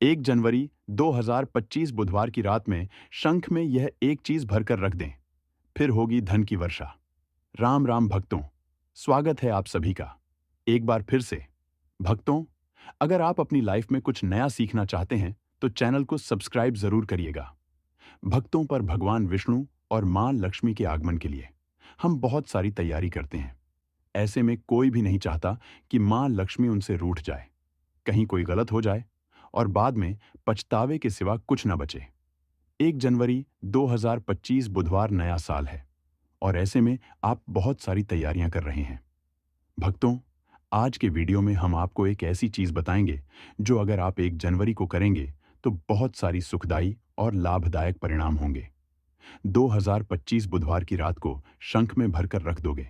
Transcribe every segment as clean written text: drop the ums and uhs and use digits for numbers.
1 जनवरी 2025 बुधवार की रात में शंख में यह एक चीज भरकर रख दें, फिर होगी धन की वर्षा। राम राम भक्तों, स्वागत है आप सभी का एक बार फिर से। भक्तों, अगर आप अपनी लाइफ में कुछ नया सीखना चाहते हैं तो चैनल को सब्सक्राइब जरूर करिएगा। भक्तों पर भगवान विष्णु और मां लक्ष्मी के आगमन के लिए हम बहुत सारी तैयारी करते हैं। ऐसे में कोई भी नहीं चाहता कि मां लक्ष्मी उनसे रूठ जाए, कहीं कोई गलत हो जाए और बाद में पछतावे के सिवा कुछ न बचे। 1 जनवरी 2025 बुधवार नया साल है और ऐसे में आप बहुत सारी तैयारियां कर रहे हैं। भक्तों, आज के वीडियो में हम आपको एक ऐसी चीज बताएंगे जो अगर आप 1 जनवरी को करेंगे तो बहुत सारी सुखदाई और लाभदायक परिणाम होंगे। 2025 बुधवार की रात को शंख में भरकर रख दोगे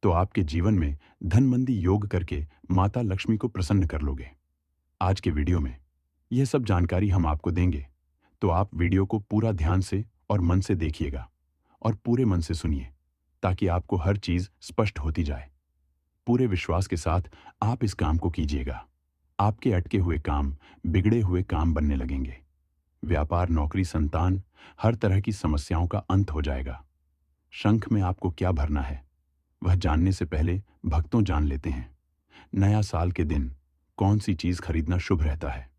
तो आपके जीवन में धनमंदी योग करके माता लक्ष्मी को प्रसन्न कर लोगे। आज के वीडियो में यह सब जानकारी हम आपको देंगे, तो आप वीडियो को पूरा ध्यान से और मन से देखिएगा और पूरे मन से सुनिए ताकि आपको हर चीज स्पष्ट होती जाए। पूरे विश्वास के साथ आप इस काम को कीजिएगा। आपके अटके हुए काम, बिगड़े हुए काम बनने लगेंगे। व्यापार, नौकरी, संतान, हर तरह की समस्याओं का अंत हो जाएगा। शंख में आपको क्या भरना है वह जानने से पहले भक्तों जान लेते हैं नया साल के दिन कौन सी चीज खरीदना शुभ रहता है।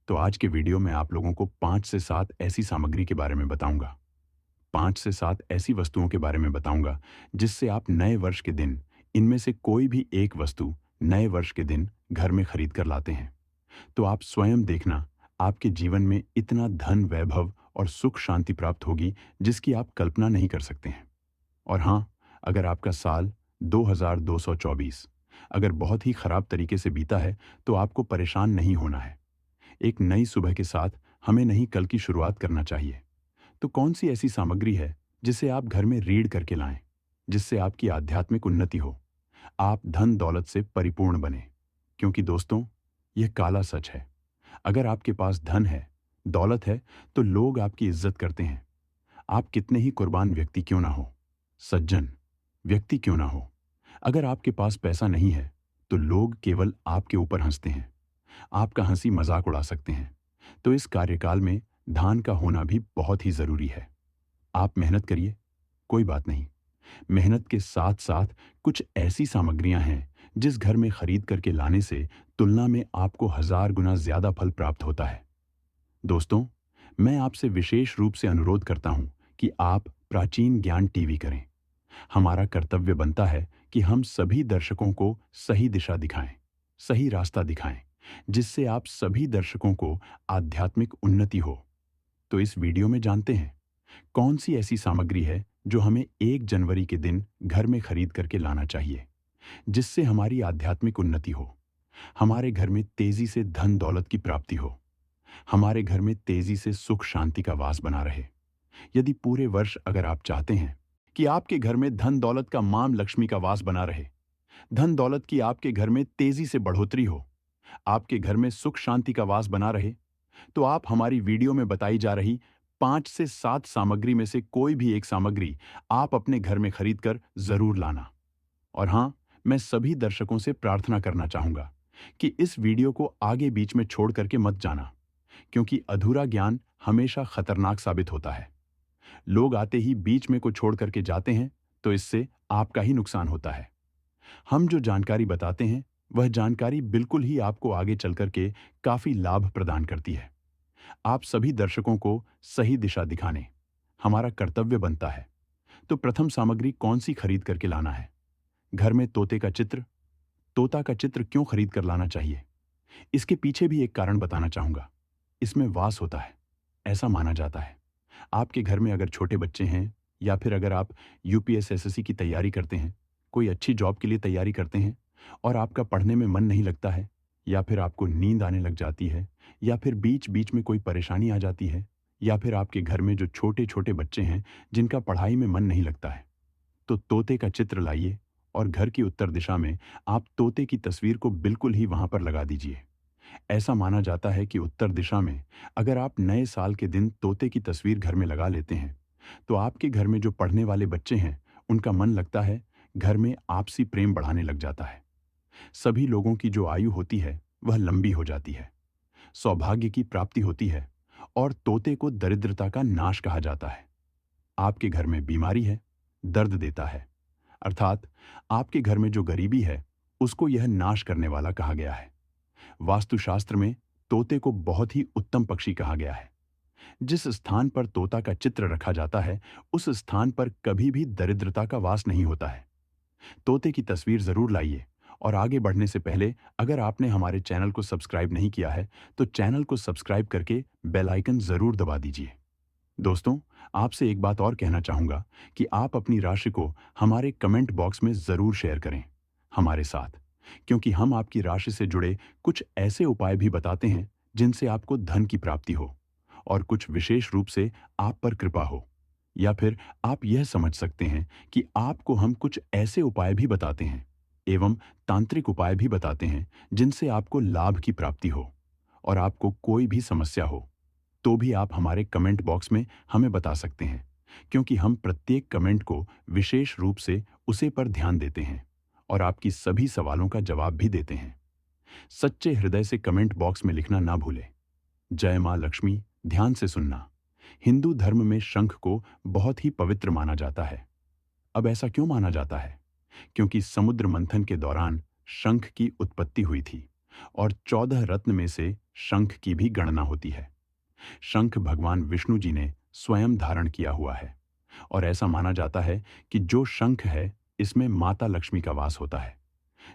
तो आज के वीडियो में आप लोगों को 5 से 7 ऐसी सामग्री के बारे में बताऊंगा। 5 से 7 ऐसी वस्तुओं के बारे में बताऊंगा जिससे आप नए वर्ष के दिन इनमें से कोई भी एक वस्तु नए वर्ष के दिन घर में खरीद कर लाते हैं तो आप स्वयं देखना, आपके जीवन में इतना धन, वैभव और सुख शांति प्राप्त होगी जिसकी आप कल्पना नहीं कर सकते हैं। और हाँ, अगर आपका साल 2224 अगर बहुत ही खराब तरीके से बीता है तो आपको परेशान नहीं होना है। एक नई सुबह के साथ हमें नहीं कल की शुरुआत करना चाहिए। तो कौन सी ऐसी सामग्री है जिसे आप घर में रीड करके लाएं, जिससे आपकी आध्यात्मिक उन्नति हो, आप धन दौलत से परिपूर्ण बने। क्योंकि दोस्तों, यह काला सच है। अगर आपके पास धन है, दौलत है, तो लोग आपकी इज्जत करते हैं। आप कितने ही कुर्बान व्यक्ति क्यों ना हो, सज्जन व्यक्ति क्यों ना हो, अगर आपके पास पैसा नहीं है तो लोग केवल आपके ऊपर हंसते हैं, आपका हंसी मजाक उड़ा सकते हैं। तो इस कार्यकाल में दान का होना भी बहुत ही जरूरी है। आप मेहनत करिए, कोई बात नहीं। मेहनत के साथ साथ कुछ ऐसी सामग्रियां हैं जिस घर में खरीद करके लाने से तुलना में आपको 1000 गुना ज्यादा फल प्राप्त होता है। दोस्तों, मैं आपसे विशेष रूप से अनुरोध करता हूं कि आप प्राचीन ज्ञान टीवी करें। हमारा कर्तव्य बनता है कि हम सभी दर्शकों को सही दिशा दिखाएं, सही रास्ता दिखाएं, जिससे आप सभी दर्शकों को आध्यात्मिक उन्नति हो। तो इस वीडियो में जानते हैं कौन सी ऐसी सामग्री है जो हमें 1 जनवरी के दिन घर में खरीद करके लाना चाहिए, जिससे हमारी आध्यात्मिक उन्नति हो, हमारे घर में तेजी से धन दौलत की प्राप्ति हो, हमारे घर में तेजी से सुख शांति का वास बना रहे। यदि पूरे वर्ष अगर आप चाहते हैं कि आपके घर में धन दौलत का, मां लक्ष्मी का वास बना रहे, धन दौलत की आपके घर में तेजी से बढ़ोतरी हो, आपके घर में सुख शांति का वास बना रहे, तो आप हमारी वीडियो में बताई जा रही 5 से 7 सामग्री में से कोई भी एक सामग्री आप अपने घर में खरीद कर जरूर लाना। और हाँ, मैं सभी दर्शकों से प्रार्थना करना चाहूंगा कि इस वीडियो को आगे बीच में छोड़ करके मत जाना, क्योंकि अधूरा ज्ञान हमेशा खतरनाक साबित होता है। लोग आते ही बीच में को छोड़ करके जाते हैं तो इससे आपका ही नुकसान होता है। हम जो जानकारी बताते हैं वह जानकारी बिल्कुल ही आपको आगे चल करके काफी लाभ प्रदान करती है। आप सभी दर्शकों को सही दिशा दिखाने हमारा कर्तव्य बनता है। तो प्रथम सामग्री कौन सी खरीद करके लाना है? घर में तोते का चित्र। तोता का चित्र क्यों खरीद कर लाना चाहिए, इसके पीछे भी एक कारण बताना चाहूंगा। इसमें वास होता है, ऐसा माना जाता है। आपके घर में अगर छोटे बच्चे हैं या फिर अगर आप यूपीएसएसएससी की तैयारी करते हैं, कोई अच्छी जॉब के लिए तैयारी करते हैं और आपका पढ़ने में मन नहीं लगता है, या फिर आपको नींद आने लग जाती है, या फिर बीच बीच में कोई परेशानी आ जाती है, या फिर आपके घर में जो छोटे छोटे बच्चे हैं जिनका पढ़ाई में मन नहीं लगता है, तो तोते का चित्र लाइए और घर की उत्तर दिशा में आप तोते की तस्वीर को बिल्कुल ही वहां पर लगा दीजिए। ऐसा माना जाता है कि उत्तर दिशा में अगर आप नए साल के दिन तोते की तस्वीर घर में लगा लेते हैं तो आपके घर में जो पढ़ने वाले बच्चे हैं उनका मन लगता है, घर में आपसी प्रेम बढ़ाने लग जाता है। सभी लोगों की जो आयु होती है वह लंबी हो जाती है। सौभाग्य की प्राप्ति होती है और तोते को दरिद्रता का नाश कहा जाता है। आपके घर में बीमारी है, दर्द देता है, अर्थात आपके घर में जो गरीबी है उसको यह नाश करने वाला कहा गया है। वास्तुशास्त्र में तोते को बहुत ही उत्तम पक्षी कहा गया है। जिस स्थान पर तोता का चित्र रखा जाता है उस स्थान पर कभी भी दरिद्रता का वास नहीं होता है। तोते की तस्वीर जरूर लाइए और आगे बढ़ने से पहले अगर आपने हमारे चैनल को सब्सक्राइब नहीं किया है तो चैनल को सब्सक्राइब करके बेल आइकन जरूर दबा दीजिए। दोस्तों, आपसे एक बात और कहना चाहूंगा कि आप अपनी राशि को हमारे कमेंट बॉक्स में जरूर शेयर करें हमारे साथ, क्योंकि हम आपकी राशि से जुड़े कुछ ऐसे उपाय भी बताते हैं जिनसे आपको धन की प्राप्ति हो और कुछ विशेष रूप से आप पर कृपा हो। या फिर आप यह समझ सकते हैं कि आपको हम कुछ ऐसे उपाय भी बताते हैं एवं तांत्रिक उपाय भी बताते हैं जिनसे आपको लाभ की प्राप्ति हो और आपको कोई भी समस्या हो तो भी आप हमारे कमेंट बॉक्स में हमें बता सकते हैं, क्योंकि हम प्रत्येक कमेंट को विशेष रूप से उसे पर ध्यान देते हैं और आपकी सभी सवालों का जवाब भी देते हैं। सच्चे हृदय से कमेंट बॉक्स में लिखना ना भूलें। जय मां लक्ष्मी। ध्यान से सुनना। हिंदू धर्म में शंख को बहुत ही पवित्र माना जाता है। अब ऐसा क्यों माना जाता है? क्योंकि समुद्र मंथन के दौरान शंख की उत्पत्ति हुई थी और 14 रत्न में से शंख की भी गणना होती है। शंख भगवान विष्णु जी ने स्वयं धारण किया हुआ है और ऐसा माना जाता है कि जो शंख है इसमें माता लक्ष्मी का वास होता है।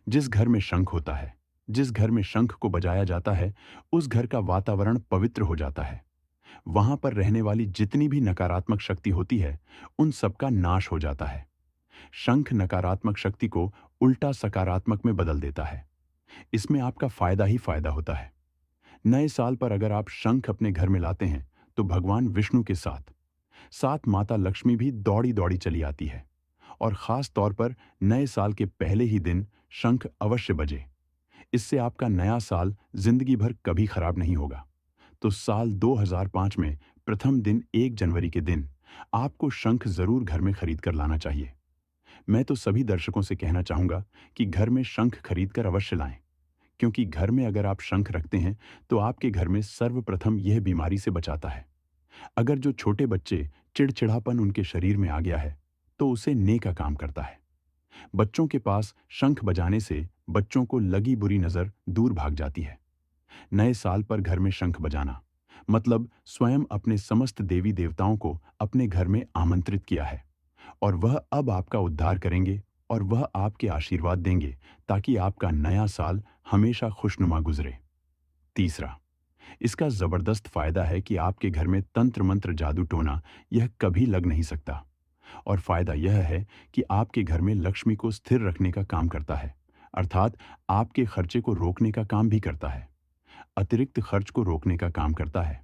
जिस घर में शंख होता है, जिस घर में शंख को बजाया जाता है, उस घर का वातावरण पवित्र हो जाता है। वहां पर रहने वाली जितनी भी नकारात्मक शक्ति होती है उन सबका नाश हो जाता है। शंख नकारात्मक शक्ति को उल्टा सकारात्मक में बदल देता है। इसमें आपका फायदा ही फायदा होता है। नए साल पर अगर आप शंख अपने घर में लाते हैं तो भगवान विष्णु के साथ साथ माता लक्ष्मी भी दौड़ी दौड़ी चली आती है और खास तौर पर नए साल के पहले ही दिन शंख अवश्य बजे। इससे आपका नया साल जिंदगी भर कभी खराब नहीं होगा। तो साल 2005 में प्रथम दिन 1 जनवरी के दिन आपको शंख जरूर घर में खरीद कर लाना चाहिए। मैं तो सभी दर्शकों से कहना चाहूंगा कि घर में शंख खरीद कर अवश्य लाएं, क्योंकि घर में अगर आप शंख रखते हैं तो आपके घर में सर्वप्रथम यह बीमारी से बचाता है। अगर जो छोटे बच्चे चिड़चिड़ापन उनके शरीर में आ गया है तो उसे ने का काम करता है। बच्चों के पास शंख बजाने से बच्चों को लगी बुरी नजर दूर भाग जाती है। नए साल पर घर में शंख बजाना मतलब स्वयं अपने समस्त देवी देवताओं को अपने घर में आमंत्रित किया है और वह अब आपका उद्धार करेंगे और वह आपके आशीर्वाद देंगे ताकि आपका नया साल हमेशा खुशनुमा गुजरे। तीसरा, इसका जबरदस्त फायदा है कि आपके घर में तंत्र मंत्र जादू टोना यह कभी लग नहीं सकता। और फायदा यह है कि आपके घर में लक्ष्मी को स्थिर रखने का काम करता है, अर्थात आपके खर्चे को रोकने का काम भी करता है, अतिरिक्त खर्च को रोकने का काम करता है।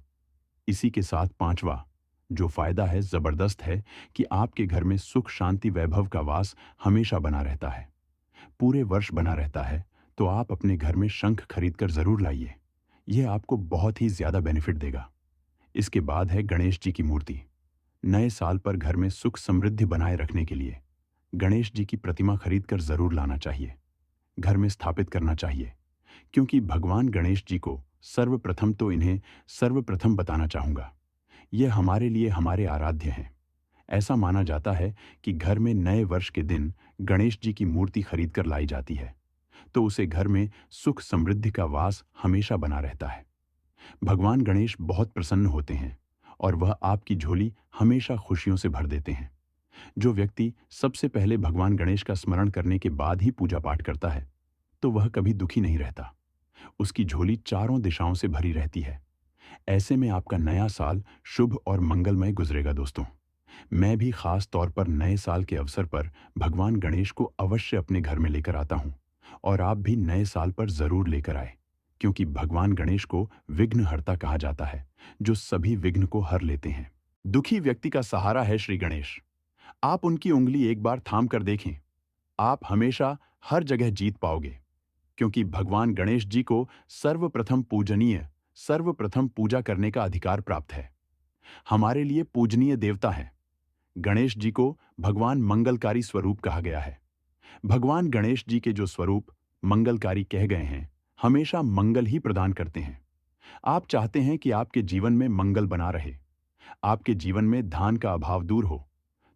इसी के साथ पांचवा जो फायदा है जबरदस्त है कि आपके घर में सुख शांति वैभव का वास हमेशा बना रहता है, पूरे वर्ष बना रहता है। तो आप अपने घर में शंख खरीद कर जरूर लाइए। यह आपको बहुत ही ज्यादा बेनिफिट देगा। इसके बाद है गणेश जी की मूर्ति। नए साल पर घर में सुख समृद्धि बनाए रखने के लिए गणेश जी की प्रतिमा खरीद कर जरूर लाना चाहिए, घर में स्थापित करना चाहिए, क्योंकि भगवान गणेश जी को सर्वप्रथम तो इन्हें सर्वप्रथम बताना चाहूंगा, यह हमारे लिए हमारे आराध्य हैं। ऐसा माना जाता है कि घर में नए वर्ष के दिन गणेश जी की मूर्ति खरीद कर लाई जाती है तो उसे घर में सुख समृद्धि का वास हमेशा बना रहता है। भगवान गणेश बहुत प्रसन्न होते हैं और वह आपकी झोली हमेशा खुशियों से भर देते हैं। जो व्यक्ति सबसे पहले भगवान गणेश का स्मरण करने के बाद ही पूजा पाठ करता है तो वह कभी दुखी नहीं रहता। उसकी झोली चारों दिशाओं से भरी रहती है। ऐसे में आपका नया साल शुभ और मंगलमय गुजरेगा। दोस्तों, मैं भी खास तौर पर नए साल के अवसर पर भगवान गणेश को अवश्य अपने घर में लेकर आता हूं और आप भी नए साल पर जरूर लेकर आए, क्योंकि भगवान गणेश को विघ्नहर्ता कहा जाता है, जो सभी विघ्न को हर लेते हैं। दुखी व्यक्ति का सहारा है श्री गणेश। आप उनकी उंगली एक बार थाम कर देखें, आप हमेशा हर जगह जीत पाओगे, क्योंकि भगवान गणेश जी को सर्वप्रथम पूजनीय सर्वप्रथम पूजा करने का अधिकार प्राप्त है। हमारे लिए पूजनीय देवता हैं। गणेश जी को भगवान मंगलकारी स्वरूप कहा गया है। भगवान गणेश जी के जो स्वरूप मंगलकारी कह गए हैं हमेशा मंगल ही प्रदान करते हैं। आप चाहते हैं कि आपके जीवन में मंगल बना रहे, आपके जीवन में धान का अभाव दूर हो,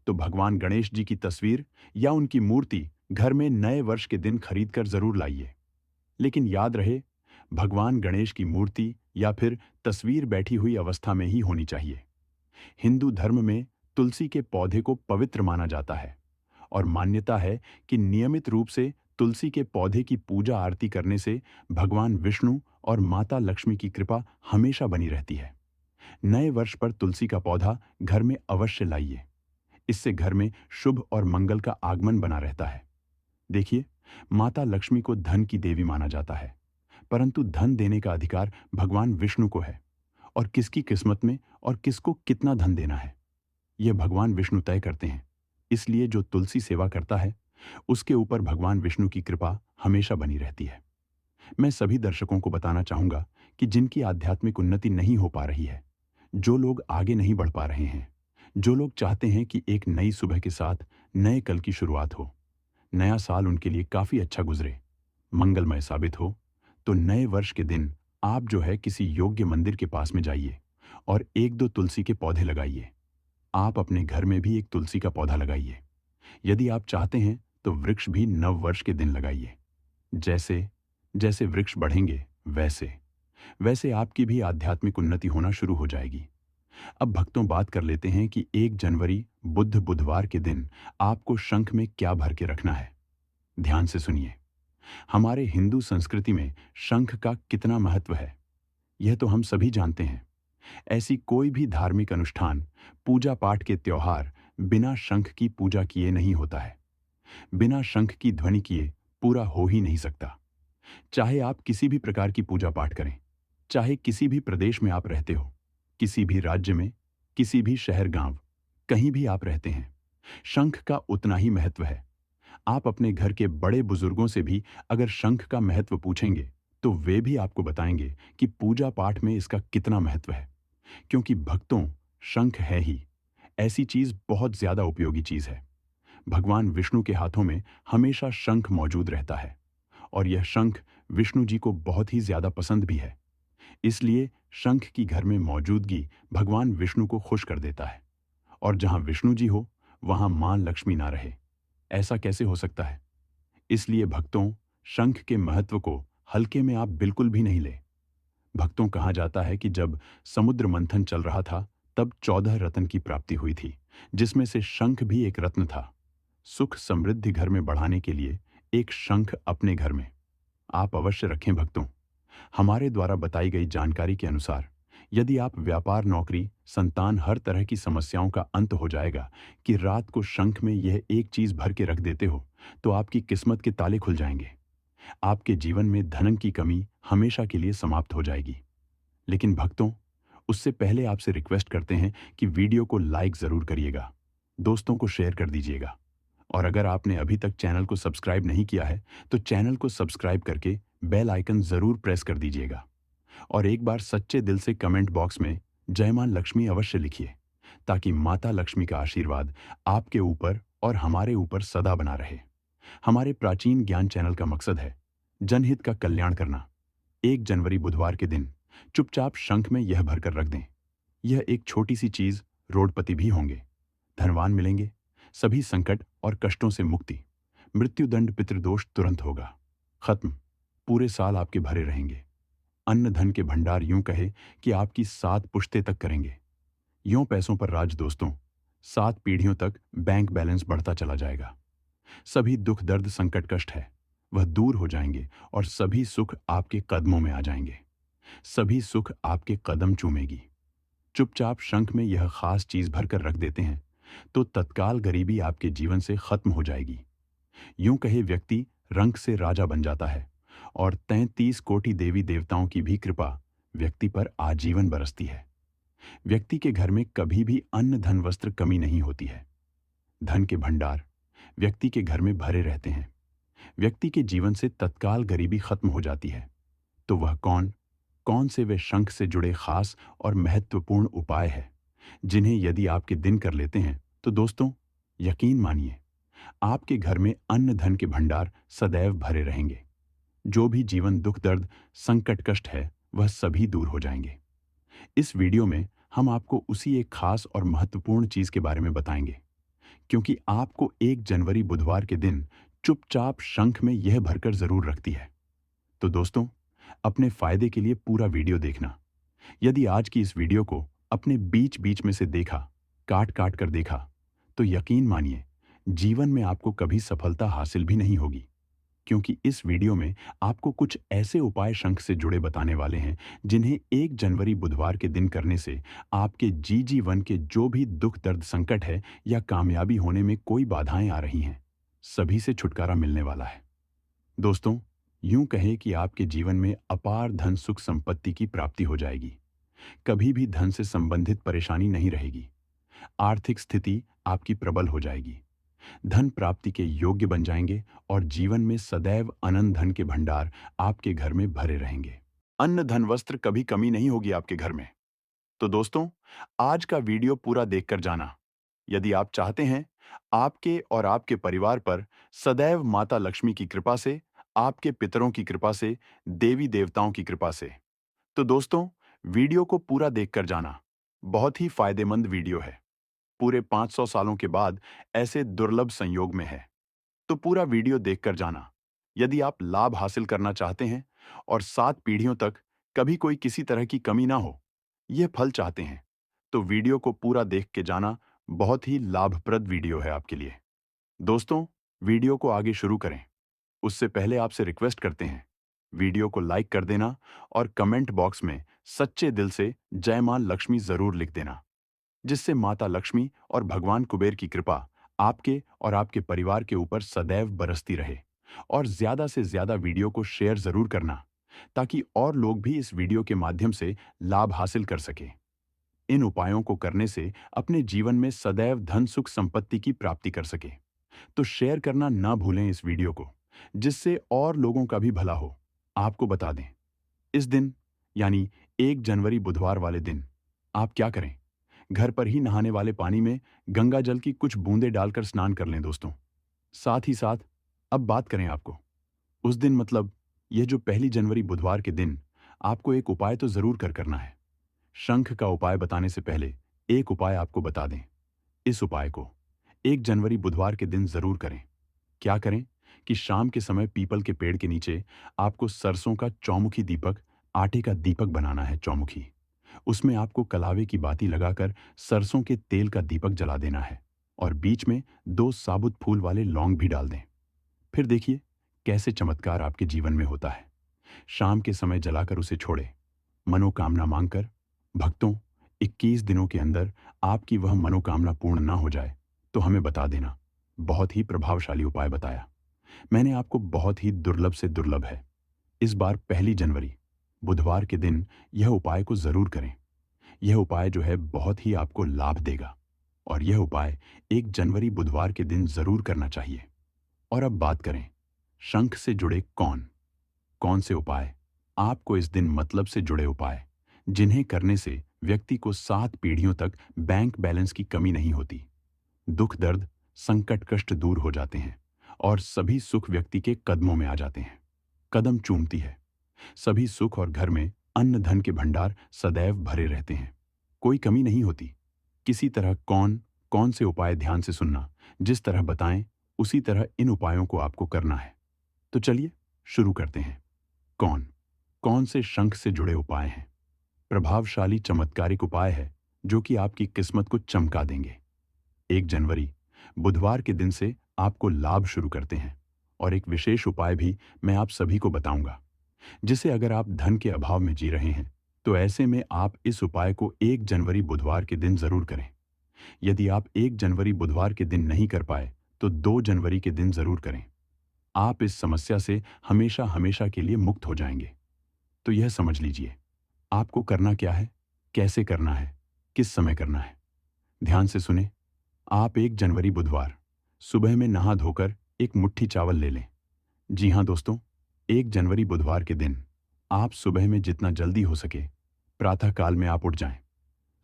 तो भगवान गणेश जी की तस्वीर या उनकी मूर्ति घर में नए वर्ष के दिन खरीद कर जरूर लाइए। लेकिन याद रहे, भगवान गणेश की मूर्ति या फिर तस्वीर बैठी हुई अवस्था में ही होनी चाहिए। हिंदू धर्म में तुलसी के पौधे को पवित्र माना जाता है और मान्यता है कि नियमित रूप से तुलसी के पौधे की पूजा आरती करने से भगवान विष्णु और माता लक्ष्मी की कृपा हमेशा बनी रहती है। नए वर्ष पर तुलसी का पौधा घर में अवश्य लाइए। इससे घर में शुभ और मंगल का आगमन बना रहता है। देखिए, माता लक्ष्मी को धन की देवी माना जाता है, परंतु धन देने का अधिकार भगवान विष्णु को है और किसकी किस्मत में और किसको कितना धन देना है, यह भगवान विष्णु तय करते हैं। इसलिए जो तुलसी सेवा करता है, उसके ऊपर भगवान विष्णु की कृपा हमेशा बनी रहती है। मैं सभी दर्शकों को बताना चाहूंगा कि जिनकी आध्यात्मिक उन्नति नहीं हो पा रही है, जो लोग आगे नहीं बढ़ पा रहे हैं, जो लोग चाहते हैं कि एक नई सुबह के साथ नए कल की शुरुआत हो, नया साल उनके लिए काफी अच्छा गुजरे, मंगलमय साबित हो, तो नए वर्ष के दिन आप जो है किसी योग्य मंदिर के पास में जाइए और एक दो तुलसी के पौधे लगाइए। आप अपने घर में भी एक तुलसी का पौधा लगाइए। यदि आप चाहते हैं तो वृक्ष भी नव वर्ष के दिन लगाइए। जैसे जैसे वृक्ष बढ़ेंगे, वैसे वैसे आपकी भी आध्यात्मिक उन्नति होना शुरू हो जाएगी। अब भक्तों, बात कर लेते हैं कि 1 जनवरी बुधवार के दिन आपको शंख में क्या भर के रखना है। ध्यान से सुनिए। हमारे हिंदू संस्कृति में शंख का कितना महत्व है, यह तो हम सभी जानते हैं। ऐसी कोई भी धार्मिक अनुष्ठान, पूजा पाठ के त्योहार बिना शंख की पूजा किए नहीं होता है। बिना शंख की ध्वनि किए पूरा हो ही नहीं सकता। चाहे आप किसी भी प्रकार की पूजा पाठ करें, चाहे किसी भी प्रदेश में आप रहते हो, किसी भी राज्य में, किसी भी शहर गांव, कहीं भी आप रहते हैं, शंख का उतना ही महत्व है। आप अपने घर के बड़े बुजुर्गों से भी अगर शंख का महत्व पूछेंगे, तो वे भी आपको बताएंगे कि पूजा पाठ में इसका कितना महत्व है। क्योंकि भक्तों, शंख है ही ऐसी चीज, बहुत ज्यादा उपयोगी चीज है। भगवान विष्णु के हाथों में हमेशा शंख मौजूद रहता है और यह शंख विष्णु जी को बहुत ही ज्यादा पसंद भी है। इसलिए शंख की घर में मौजूदगी भगवान विष्णु को खुश कर देता है। और जहां विष्णु जी हो, वहां मां लक्ष्मी ना रहे, ऐसा कैसे हो सकता है? इसलिए भक्तों, शंख के महत्व को हल्के में आप बिल्कुल भी नहीं ले। भक्तों, कहा जाता है कि जब समुद्र मंथन चल रहा था, तब 14 रत्न की प्राप्ति हुई थी, जिसमें से शंख भी एक रत्न था। सुख समृद्धि घर में बढ़ाने के लिए एक शंख अपने घर में आप अवश्य रखें। भक्तों, हमारे द्वारा बताई गई जानकारी के अनुसार यदि आप व्यापार, नौकरी, संतान, हर तरह की समस्याओं का अंत हो जाएगा कि रात को शंख में यह एक चीज भर के रख देते हो, तो आपकी किस्मत के ताले खुल जाएंगे। आपके जीवन में धन की कमी हमेशा के लिए समाप्त हो जाएगी। लेकिन भक्तों, उससे पहले आपसे रिक्वेस्ट करते हैं कि वीडियो को लाइक जरूर करिएगा, दोस्तों को शेयर कर दीजिएगा और अगर आपने अभी तक चैनल को सब्सक्राइब नहीं किया है, तो चैनल को सब्सक्राइब करके बेल आइकन जरूर प्रेस कर दीजिएगा और एक बार सच्चे दिल से कमेंट बॉक्स में जय मां लक्ष्मी अवश्य लिखिए, ताकि माता लक्ष्मी का आशीर्वाद आपके ऊपर और हमारे ऊपर सदा बना रहे। हमारे प्राचीन ज्ञान चैनल का मकसद है जनहित का कल्याण करना। 1 जनवरी बुधवार के दिन चुपचाप शंख में यह भरकर रख दें। यह एक छोटी सी चीज, रोडपति भी होंगे, धनवान मिलेंगे, सभी संकट और कष्टों से मुक्ति, मृत्युदंड, पितृदोष तुरंत होगा खत्म। पूरे साल आपके भरे रहेंगे। अन्न धन के भंडार यूं कहे कि आपकी 7 पुश्ते तक करेंगे। यूं पैसों पर राज दोस्तों, 7 पीढ़ियों तक बैंक बैलेंस बढ़ता चला जाएगा। सभी दुख, दर्द, संकट, कष्ट है वह दूर हो जाएंगे और सभी सुख आपके कदमों में आ जाएंगे। सभी सुख आपके कदम चूमेगी। चुपचाप शंख में यह खास चीज भरकर रख देते हैं तो तत्काल गरीबी आपके जीवन से खत्म हो जाएगी। यूं कहे व्यक्ति रंग से राजा बन जाता है और 33 कोटि देवी देवताओं की भी कृपा व्यक्ति पर आजीवन बरसती है। व्यक्ति के घर में कभी भी अन्न, धन, वस्त्र कमी नहीं होती है। धन के भंडार व्यक्ति के घर में भरे रहते हैं। व्यक्ति के जीवन से तत्काल गरीबी खत्म हो जाती है। तो वह कौन से वे शंख से जुड़े खास और महत्वपूर्ण उपाय है जिन्हें यदि आपके दिन कर लेते हैं, तो दोस्तों यकीन मानिए, आपके घर में अन्न, धन के भंडार सदैव भरे रहेंगे। जो भी जीवन दुख, दर्द, संकट, कष्ट है वह सभी दूर हो जाएंगे। इस वीडियो में हम आपको उसी एक खास और महत्वपूर्ण चीज के बारे में बताएंगे, क्योंकि आपको 1 जनवरी बुधवार के दिन चुपचाप शंख में यह भरकर जरूर रखती है। तो दोस्तों, अपने फायदे के लिए पूरा वीडियो देखना। यदि आज की इस वीडियो को अपने बीच बीच में से देखा, काट काट कर देखा, तो यकीन मानिए जीवन में आपको कभी सफलता हासिल भी नहीं होगी, क्योंकि इस वीडियो में आपको कुछ ऐसे उपाय शंख से जुड़े बताने वाले हैं जिन्हें 1 जनवरी बुधवार के दिन करने से आपके जीवन के जो भी दुख दर्द संकट है या कामयाबी होने में कोई बाधाएं आ रही हैं, सभी से छुटकारा मिलने वाला है। दोस्तों, यूं कहें कि आपके जीवन में अपार धन सुख संपत्ति की प्राप्ति हो जाएगी। कभी भी धन से संबंधित परेशानी नहीं रहेगी। आर्थिक स्थिति आपकी प्रबल हो जाएगी। धन प्राप्ति के योग्य बन जाएंगे और जीवन में सदैव अनंत धन के भंडार आपके घर में भरे रहेंगे। अन्न धन वस्त्र कभी कमी नहीं होगी आपके घर में। तो दोस्तों, आज का वीडियो पूरा देखकर जाना। यदि आप चाहते हैं आपके और आपके परिवार पर सदैव माता लक्ष्मी की कृपा से, आपके पितरों की कृपा से, देवी देवताओं की कृपा से, तो दोस्तों, वीडियो को पूरा देखकर जाना। बहुत ही फायदेमंद वीडियो है। पूरे 500 सालों के बाद ऐसे दुर्लभ संयोग में है। तो पूरा वीडियो देखकर जाना। यदि आप लाभ हासिल करना चाहते हैं और 7 पीढ़ियों तक कभी कोई किसी तरह की कमी ना हो, ये फल चाहते हैं, तो वीडियो को पूरा देख के जाना। बहुत ही लाभप्रद वीडियो है आपके लिए। दोस्तों, वीडियो को आगे शुरू करें उससे पहले आपसे रिक्वेस्ट करते हैं, वीडियो को लाइक कर देना और कमेंट बॉक्स में सच्चे दिल से जय मां लक्ष्मी जरूर लिख देना, जिससे माता लक्ष्मी और भगवान कुबेर की कृपा आपके और आपके परिवार के ऊपर सदैव बरसती रहे। और ज्यादा से ज्यादा वीडियो को शेयर जरूर करना, ताकि और लोग भी इस वीडियो के माध्यम से लाभ हासिल कर सकें। इन उपायों को करने से अपने जीवन में सदैव धन सुख संपत्ति की प्राप्ति कर सके। तो शेयर करना ना भूलें इस वीडियो को, जिससे और लोगों का भी भला हो। आपको बता दें, इस दिन यानी 1 जनवरी बुधवार वाले दिन आप क्या करें? घर पर ही नहाने वाले पानी में गंगा जल की कुछ बूंदें डालकर स्नान कर लें दोस्तों। साथ ही साथ अब बात करें आपको उस दिन, मतलब यह जो 1 जनवरी बुधवार के दिन आपको एक उपाय तो जरूर करना है। शंख का उपाय बताने से पहले एक उपाय आपको बता दें। इस उपाय को 1 जनवरी बुधवार के दिन जरूर करें। क्या करें कि शाम के समय पीपल के पेड़ के नीचे आपको सरसों का चौमुखी दीपक, आटे का दीपक बनाना है चौमुखी। उसमें आपको कलावे की बाती लगाकर सरसों के तेल का दीपक जला देना है और बीच में 2 साबुत फूल वाले लौंग भी डाल दें। फिर देखिए कैसे चमत्कार आपके जीवन में होता है। शाम के समय जलाकर उसे छोड़े, मनोकामना मांगकर। भक्तों, 21 दिनों के अंदर आपकी वह मनोकामना पूर्ण ना हो जाए तो हमें बता देना। बहुत ही प्रभावशाली उपाय बताया मैंने आपको, बहुत ही दुर्लभ से दुर्लभ है। इस बार 1 जनवरी बुधवार के दिन यह उपाय को जरूर करें। यह उपाय जो है बहुत ही आपको लाभ देगा और यह उपाय 1 जनवरी बुधवार के दिन जरूर करना चाहिए। और अब बात करें शंख से जुड़े कौन कौन से उपाय आपको इस दिन, मतलब से जुड़े उपाय जिन्हें करने से व्यक्ति को 7 पीढ़ियों तक बैंक बैलेंस की कमी नहीं होती, दुख दर्द संकट कष्ट दूर हो जाते हैं और सभी सुख व्यक्ति के कदमों में आ जाते हैं, कदम चूमती है। सभी सुख और घर में अन्न धन के भंडार सदैव भरे रहते हैं, कोई कमी नहीं होती। किसी तरह कौन कौन से उपाय ध्यान से सुनना, जिस तरह बताएं उसी तरह इन उपायों को आपको करना है। तो चलिए शुरू करते हैं। कौन कौन से शंख से जुड़े उपाय हैं? प्रभावशाली चमत्कारिक उपाय है जो कि आपकी किस्मत को चमका देंगे। 1 जनवरी बुधवार के दिन से आपको लाभ शुरू करते हैं और एक विशेष उपाय भी मैं आप सभी को बताऊंगा, जिसे अगर आप धन के अभाव में जी रहे हैं तो ऐसे में आप इस उपाय को 1 जनवरी बुधवार के दिन जरूर करें। यदि आप 1 जनवरी बुधवार के दिन नहीं कर पाए तो 2 जनवरी के दिन जरूर करें। आप इस समस्या से हमेशा हमेशा के लिए मुक्त हो जाएंगे। तो यह समझ लीजिए आपको करना क्या है, कैसे करना है, किस समय करना है। ध्यान से सुने। आप 1 जनवरी बुधवार सुबह में नहा धोकर एक मुट्ठी चावल ले लें। जी हाँ दोस्तों, 1 जनवरी बुधवार के दिन आप सुबह में जितना जल्दी हो सके प्रातः काल में आप उठ जाएं।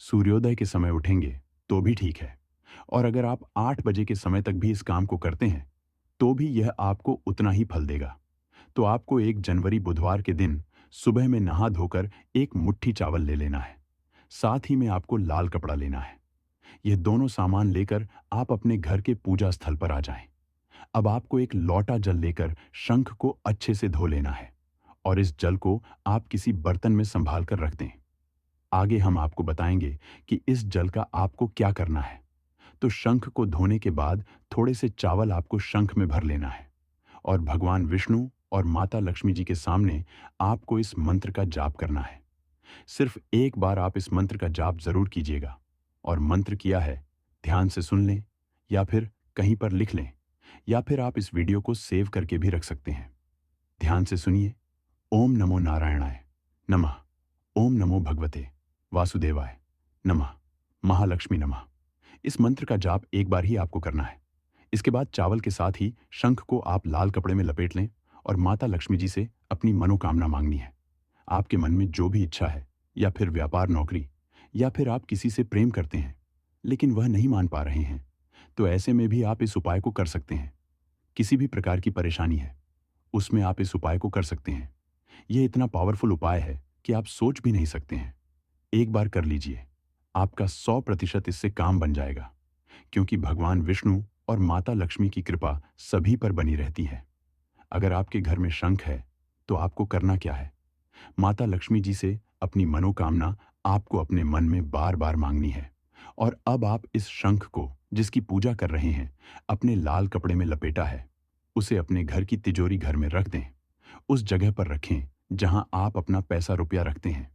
सूर्योदय के समय उठेंगे तो भी ठीक है, और अगर आप 8 बजे के समय तक भी इस काम को करते हैं तो भी यह आपको उतना ही फल देगा। तो आपको 1 जनवरी बुधवार के दिन सुबह में नहा धोकर एक मुट्ठी चावल ले लेना है। साथ ही में आपको लाल कपड़ा लेना है। ये दोनों सामान लेकर आप अपने घर के पूजा स्थल पर आ जाएं। अब आपको एक लौटा जल लेकर शंख को अच्छे से धो लेना है और इस जल को आप किसी बर्तन में संभाल कर रख दें। आगे हम आपको बताएंगे कि इस जल का आपको क्या करना है। तो शंख को धोने के बाद थोड़े से चावल आपको शंख में भर लेना है और भगवान विष्णु और माता लक्ष्मी जी के सामने आपको इस मंत्र का जाप करना है। सिर्फ एक बार आप इस मंत्र का जाप जरूर कीजिएगा और मंत्र किया है ध्यान से सुन लें या फिर कहीं पर लिख लें या फिर आप इस वीडियो को सेव करके भी रख सकते हैं। ध्यान से सुनिए। ओम नमो नारायणाय नमः। ओम नमो भगवते वासुदेवाय नमः। महालक्ष्मी नमः। इस मंत्र का जाप एक बार ही आपको करना है। इसके बाद चावल के साथ ही शंख को आप लाल कपड़े में लपेट लें और माता लक्ष्मी जी से अपनी मनोकामना मांगनी है। आपके मन में जो भी इच्छा है या फिर व्यापार नौकरी या फिर आप किसी से प्रेम करते हैं लेकिन वह नहीं मान पा रहे हैं, तो ऐसे में भी आप इस उपाय को कर सकते हैं। किसी भी प्रकार की परेशानी है उसमें आप इस उपाय को कर सकते हैं। यह इतना पावरफुल उपाय है कि आप सोच भी नहीं सकते हैं। एक बार कर लीजिए, आपका 100% इससे काम बन जाएगा, क्योंकि भगवान विष्णु और माता लक्ष्मी की कृपा सभी पर बनी रहती है। अगर आपके घर में शंख है तो आपको करना क्या है, माता लक्ष्मी जी से अपनी मनोकामना आपको अपने मन में बार बार मांगनी है और अब आप इस शंख को जिसकी पूजा कर रहे हैं अपने लाल कपड़े में लपेटा है, उसे अपने घर की तिजोरी घर में रख दें। उस जगह पर रखें जहां आप अपना पैसा रुपया रखते हैं।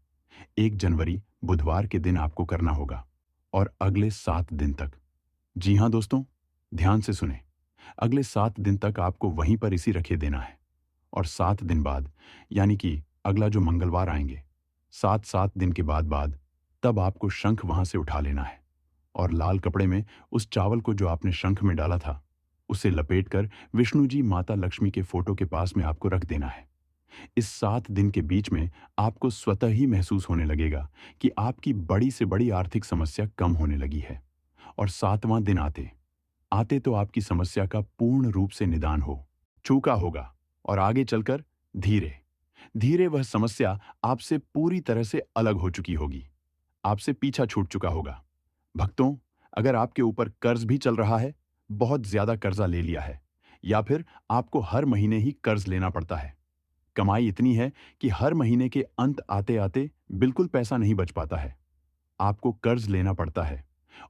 1 जनवरी बुधवार के दिन आपको करना होगा और अगले 7 दिन तक। जी हां दोस्तों, ध्यान से सुने। अगले 7 दिन तक आपको वहीं पर इसी रखे देना है और 7 दिन बाद यानी कि अगला जो मंगलवार आएंगे 7 दिन के बाद तब आपको शंख वहां से उठा लेना है और लाल कपड़े में उस चावल को जो आपने शंख में डाला था उसे लपेटकर विष्णु जी माता लक्ष्मी के फोटो के पास में आपको रख देना है। इस 7 दिन के बीच में आपको स्वतः ही महसूस होने लगेगा कि आपकी बड़ी से बड़ी आर्थिक समस्या कम होने लगी है और 7वां दिन आते आते तो आपकी समस्या का पूर्ण रूप से निदान हो चूका होगा और आगे चलकर धीरे धीरे वह समस्या आपसे पूरी तरह से अलग हो चुकी होगी, आपसे पीछा छूट चुका होगा। भक्तों, अगर आपके ऊपर कर्ज भी चल रहा है, बहुत ज्यादा कर्जा ले लिया है या फिर आपको हर महीने ही कर्ज लेना पड़ता है, कमाई इतनी है कि हर महीने के अंत आते आते बिल्कुल पैसा नहीं बच पाता है, आपको कर्ज लेना पड़ता है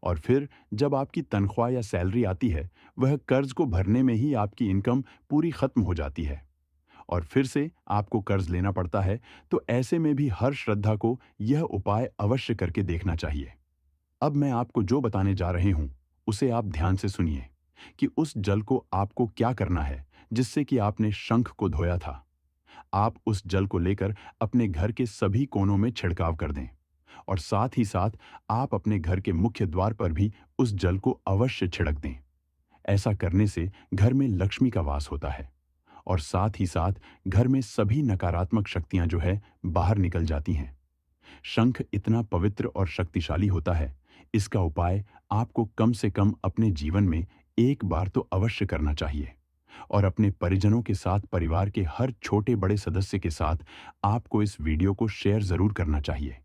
और फिर जब आपकी तनख्वाह या सैलरी आती है वह कर्ज को भरने में ही आपकी इनकम पूरी खत्म हो जाती है और फिर से आपको कर्ज लेना पड़ता है, तो ऐसे में भी हर श्रद्धा को यह उपाय अवश्य करके देखना चाहिए। अब मैं आपको जो बताने जा रहे हूं उसे आप ध्यान से सुनिए कि उस जल को आपको क्या करना है जिससे कि आपने शंख को धोया था। आप उस जल को लेकर अपने घर के सभी कोनों में छिड़काव कर दें और साथ ही साथ आप अपने घर के मुख्य द्वार पर भी उस जल को अवश्य छिड़क दें। ऐसा करने से घर में लक्ष्मी का वास होता है और साथ ही साथ घर में सभी नकारात्मक शक्तियां जो है बाहर निकल जाती हैं। शंख इतना पवित्र और शक्तिशाली होता है, इसका उपाय आपको कम से कम अपने जीवन में एक बार तो अवश्य करना चाहिए और अपने परिजनों के साथ परिवार के हर छोटे बड़े सदस्य के साथ आपको इस वीडियो को शेयर जरूर करना चाहिए,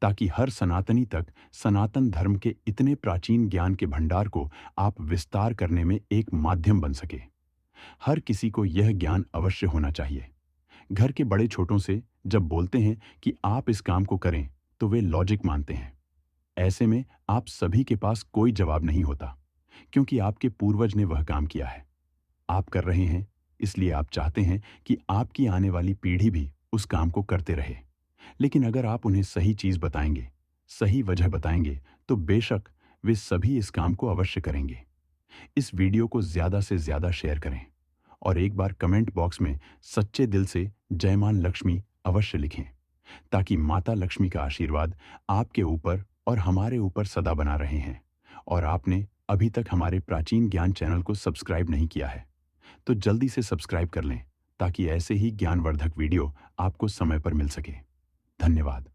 ताकि हर सनातनी तक सनातन धर्म के इतने प्राचीन ज्ञान के भंडार को आप विस्तार करने में एक माध्यम बन सके। हर किसी को यह ज्ञान अवश्य होना चाहिए। घर के बड़े छोटों से जब बोलते हैं कि आप इस काम को करें तो वे लॉजिक मानते हैं। ऐसे में आप सभी के पास कोई जवाब नहीं होता, क्योंकि आपके पूर्वज ने वह काम किया है। आप कर रहे हैं इसलिए आप चाहते हैं कि आपकी आने वाली पीढ़ी भी उस काम को करते रहे। लेकिन अगर आप उन्हें सही चीज बताएंगे, सही वजह बताएंगे, तो बेशक वे सभी इस काम को अवश्य करेंगे। इस वीडियो को ज्यादा से ज्यादा शेयर करें और एक बार कमेंट बॉक्स में सच्चे दिल से जय मां लक्ष्मी अवश्य लिखें, ताकि माता लक्ष्मी का आशीर्वाद आपके ऊपर और हमारे ऊपर सदा बना रहे हैं। और आपने अभी तक हमारे प्राचीन ज्ञान चैनल को सब्सक्राइब नहीं किया है तो जल्दी से सब्सक्राइब कर लें, ताकि ऐसे ही ज्ञानवर्धक वीडियो आपको समय पर मिल सके। धन्यवाद।